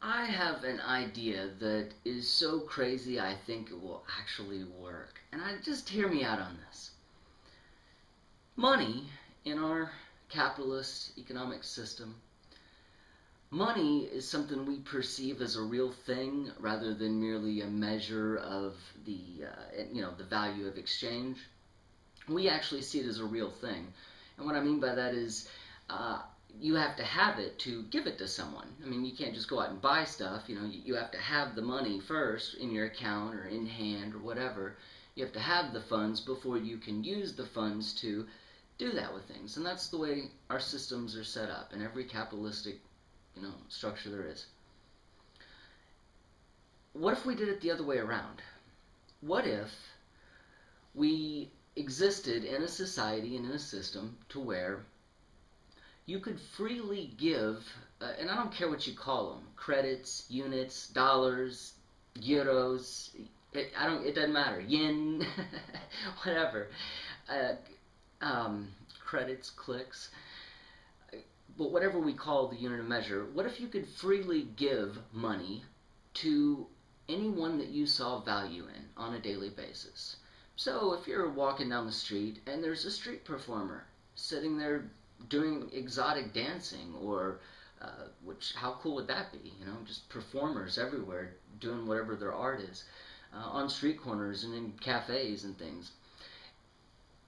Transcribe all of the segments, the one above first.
I have an idea that is so crazy I think it will actually work. And just hear me out on this. Money in our capitalist economic system, money is something we perceive as a real thing rather than merely a measure of the value of exchange. We actually see it as a real thing. And what I mean by that is you have to have it to give it to someone. I mean, you can't just go out and buy stuff. You have to have the money first in your account or in hand or whatever. You have to have the funds before you can use the funds to do that with things. And that's the way our systems are set up in every capitalistic, structure there is. What if we did it the other way around? What if we existed in a society and in a system to where you could freely give, and I don't care what you call them, credits, units, dollars, euros, it doesn't matter, yen, whatever, credits, clicks, but whatever we call the unit of measure. What if you could freely give money to anyone that you saw value in on a daily basis? So if you're walking down the street and there's a street performer sitting there doing exotic dancing, or how cool would that be? Just performers everywhere doing whatever their art is, on street corners and in cafes and things.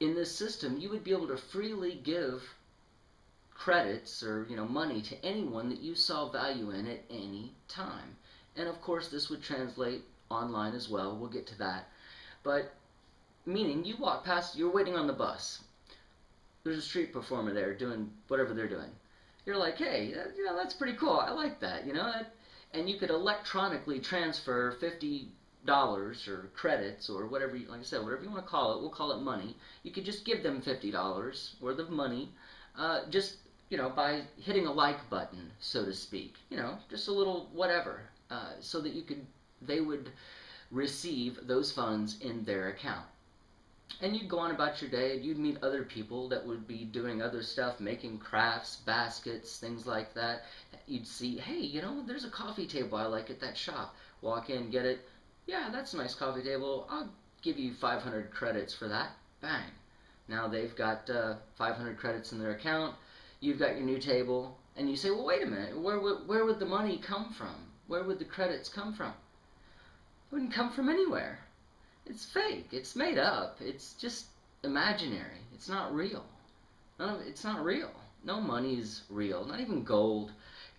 In this system, you would be able to freely give credits or money to anyone that you saw value in at any time. And of course, this would translate online as well. We'll get to that. But meaning, you walk past, you're waiting on the bus. There's a street performer there doing whatever they're doing. You're like, hey, that's pretty cool. I like that, and you could electronically transfer $50 or credits or whatever, like I said, whatever you want to call it. We'll call it money. You could just give them $50 worth of money, just by hitting a like button, so to speak. Just a little whatever, so that they would receive those funds in their account. And you'd go on about your day, and you'd meet other people that would be doing other stuff, making crafts, baskets, things like that. You'd see, hey, there's a coffee table I like at that shop. Walk in, get it. Yeah, that's a nice coffee table. I'll give you 500 credits for that. Bang. Now they've got 500 credits in their account. You've got your new table. And you say, well, wait a minute. Where would the money come from? Where would the credits come from? It wouldn't come from anywhere. It's fake. It's made up. It's just imaginary. It's not real. It's not real. No money is real. Not even gold.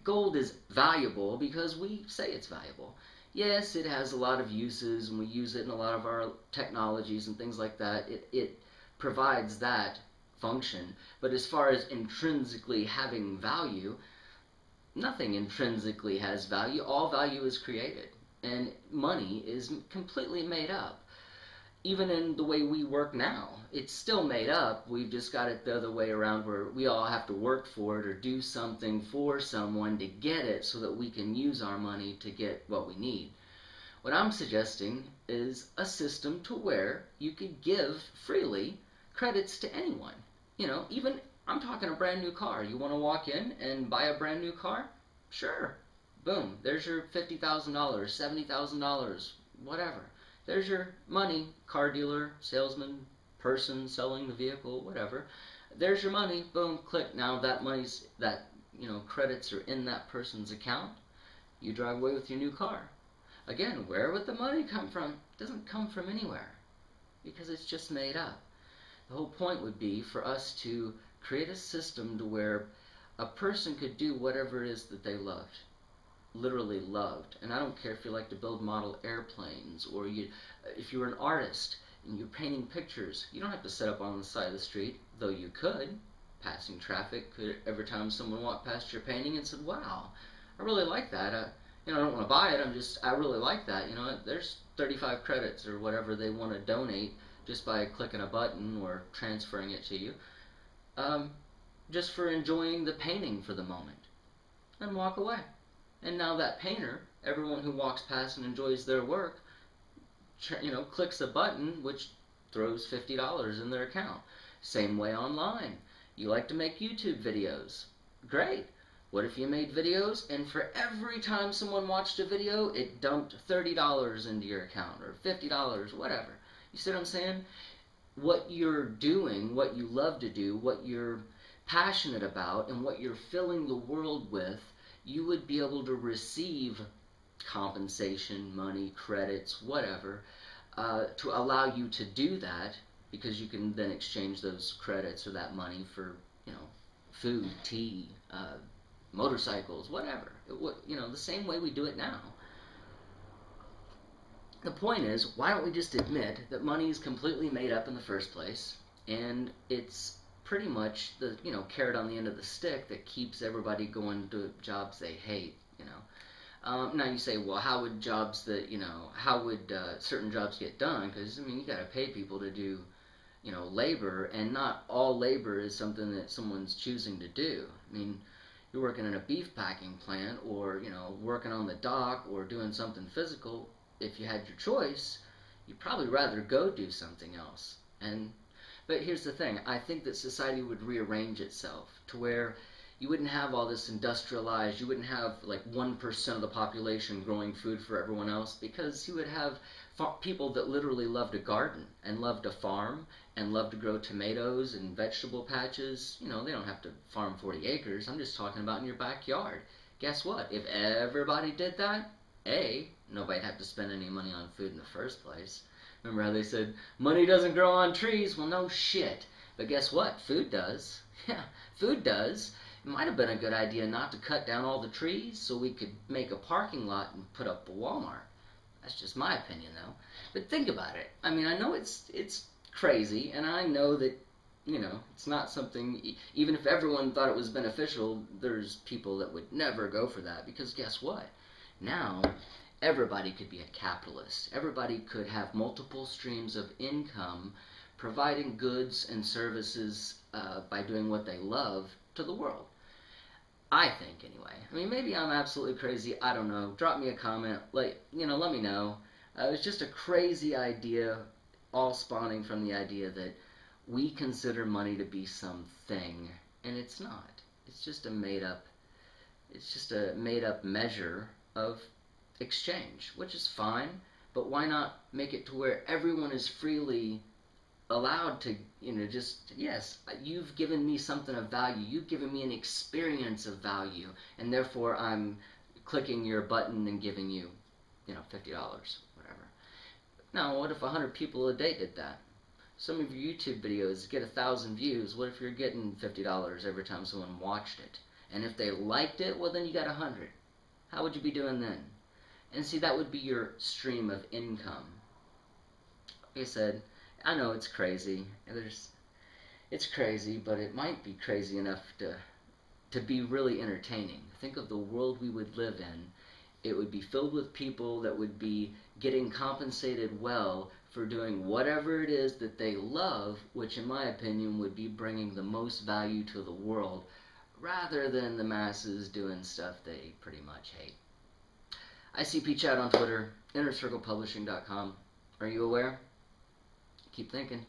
Gold is valuable because we say it's valuable. Yes, it has a lot of uses, and we use it in a lot of our technologies and things like that. It provides that function. But as far as intrinsically having value, nothing intrinsically has value. All value is created. And money is completely made up. Even in the way we work now, it's still made up. We've just got it the other way around, where we all have to work for it or do something for someone to get it so that we can use our money to get what we need. What I'm suggesting is a system to where you could give freely credits to anyone. Even, I'm talking a brand new car. You want to walk in and buy a brand new car? Sure. Boom. There's your $50,000, $70,000, whatever. There's your money, car dealer, salesman, person selling the vehicle, whatever. There's your money, boom, click. Now that credits are in that person's account. You drive away with your new car. Again, where would the money come from? It doesn't come from anywhere because it's just made up. The whole point would be for us to create a system to where a person could do whatever it is that they loved. Literally loved. And I don't care if you like to build model airplanes, or if you're an artist and you're painting pictures. You don't have to set up on the side of the street, though you could. Passing traffic could, every time someone walked past your painting and said, wow, I really like that. I don't want to buy it, I really like that. There's 35 credits or whatever they want to donate just by clicking a button or transferring it to you, just for enjoying the painting for the moment, and walk away. And now that painter, everyone who walks past and enjoys their work, clicks a button which throws $50 in their account. Same way online. You like to make YouTube videos. Great. What if you made videos and for every time someone watched a video, it dumped $30 into your account or $50, whatever? You see what I'm saying? What you're doing, what you love to do, what you're passionate about, and what you're filling the world with, you would be able to receive compensation, money, credits, whatever, to allow you to do that, because you can then exchange those credits or that money for, food, tea, motorcycles, whatever. The same way we do it now. The point is, why don't we just admit that money is completely made up in the first place, and it's pretty much the carrot on the end of the stick that keeps everybody going to jobs they hate. Now you say, well, how would certain jobs get done? Because you got to pay people to do labor, and not all labor is something that someone's choosing to do. You're working in a beef packing plant, or working on the dock, or doing something physical. If you had your choice, you'd probably rather go do something else. But here's the thing, I think that society would rearrange itself to where you wouldn't have all this industrialized, you wouldn't have like 1% of the population growing food for everyone else, because you would have people that literally love to garden and love to farm and love to grow tomatoes and vegetable patches. They don't have to farm 40 acres. I'm just talking about in your backyard. Guess what? If everybody did that, nobody'd have to spend any money on food in the first place. Remember how they said, money doesn't grow on trees? Well, no shit. But guess what? Food does. Yeah, food does. It might have been a good idea not to cut down all the trees so we could make a parking lot and put up a Walmart. That's just my opinion, though. But think about it. I know it's crazy, and I know that, it's not something, even if everyone thought it was beneficial, there's people that would never go for that, because guess what? Now, everybody could be a capitalist. Everybody could have multiple streams of income, providing goods and services by doing what they love to the world. I think, anyway. Maybe I'm absolutely crazy. I don't know. Drop me a comment. Let me know. It was just a crazy idea, all spawning from the idea that we consider money to be something, and it's not. It's just a made-up measure of exchange, which is fine, but why not make it to where everyone is freely allowed to, yes, you've given me something of value, you've given me an experience of value, and therefore I'm clicking your button and giving you, $50, whatever. Now, what if 100 people a day did that? Some of your YouTube videos get 1,000 views. What if you're getting $50 every time someone watched it? And if they liked it, well, then you got 100. How would you be doing then? And see, that would be your stream of income. Like I said, I know it's crazy. It's crazy, but it might be crazy enough to be really entertaining. Think of the world we would live in. It would be filled with people that would be getting compensated well for doing whatever it is that they love, which in my opinion would be bringing the most value to the world, rather than the masses doing stuff they pretty much hate. ICP Chat on Twitter, InnerCirclePublishing.com. Are you aware? Keep thinking.